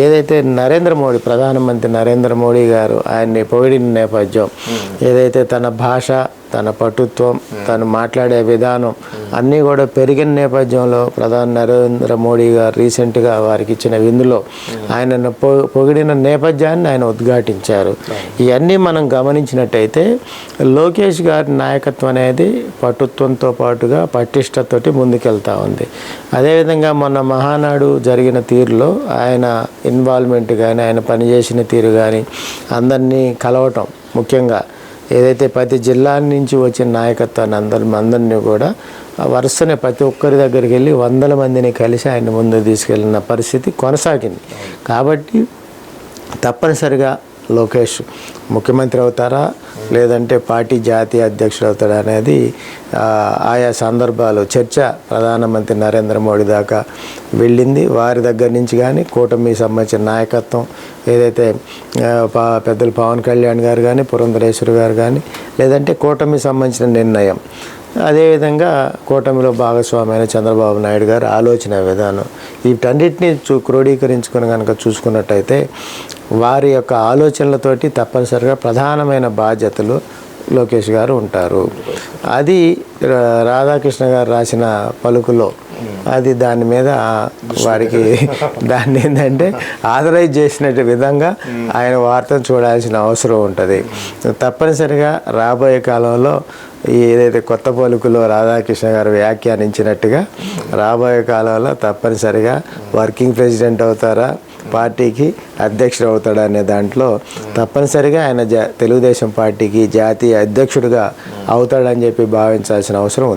ఏదైతే నరేంద్ర మోడీ ప్రధానమంత్రి నరేంద్ర మోడీ గారు ఆయన్ని పొగిడిన నేపథ్యం, ఏదైతే తన భాష, తన పటుత్వం, తను మాట్లాడే విధానం అన్నీ కూడా పెరిగిన నేపథ్యంలో ప్రధాని నరేంద్ర మోడీ గారు రీసెంట్గా వారికి ఇచ్చిన విందులో ఆయనను పొగిడిన నేపథ్యాన్ని ఆయన ఉద్ఘాటించారు. ఇవన్నీ మనం గమనించినట్టయితే లోకేష్ గారి నాయకత్వం అనేది పటుత్వంతో పాటుగా పటిష్టతోటి ముందుకెళ్తా ఉంది. అదేవిధంగా మొన్న మహానాడు జరిగిన తీరులో ఆయన ఇన్వాల్వ్మెంట్ కానీ, ఆయన పనిచేసిన తీరు కానీ, అందరినీ కలవటం, ముఖ్యంగా ఏదైతే ప్రతి జిల్లా నుంచి వచ్చిన నాయకత్వాన్ని అందరినీ కూడా వరుసనే ప్రతి ఒక్కరి దగ్గరికి వెళ్ళి వందల మందిని కలిసి ఆయన ముందు తీసుకెళ్ళిన పరిస్థితి కొనసాగింది. కాబట్టి తప్పనిసరిగా లోకేష్ ముఖ్యమంత్రి అవుతారా లేదంటే పార్టీ జాతీయ అధ్యక్షుడు అవుతాడా అనేది ఆయా సందర్భాలు చర్చ ప్రధానమంత్రి నరేంద్ర మోడీ దాకా వెళ్ళింది. వారి దగ్గర నుంచి కానీ కూటమికి సంబంధించిన నాయకత్వం ఏదైతే పెద్దలు పవన్ కళ్యాణ్ గారు కానీ, పురంధరేశ్వరి గారు కానీ, లేదంటే కూటమికి సంబంధించిన నిర్ణయం, అదేవిధంగా కూటమిలో భాగస్వామైన చంద్రబాబు నాయుడు గారు ఆలోచన విధానం, వీటన్నిటిని క్రోడీకరించుకొని కనుక చూసుకున్నట్టయితే వారి యొక్క ఆలోచనలతోటి తప్పనిసరిగా ప్రధానమైన బాధ్యతలు లోకేష్ గారు ఉంటారు. అది రాధాకృష్ణ గారు రాసిన పలుకులో అది దాని మీద వారికి దాన్ని ఏంటంటే ఆథరైజ్ చేసినట్టు విధంగా ఆయన వార్తను చూడాల్సిన అవసరం ఉంటుంది. తప్పనిసరిగా రాబోయే కాలంలో ఏదైతే కొత్త పలుకులో రాధాకృష్ణ గారు వ్యాఖ్యానించినట్టుగా రాబోయే కాలంలో తప్పనిసరిగా వర్కింగ్ ప్రెసిడెంట్ అవుతారా, పార్టీకి అధ్యక్షుడు అవుతాడా అనే దాంట్లో తప్పనిసరిగా ఆయన తెలుగుదేశం పార్టీకి జాతీయ అధ్యక్షుడిగా అవుతాడని చెప్పి భావించాల్సిన అవసరం ఉంది.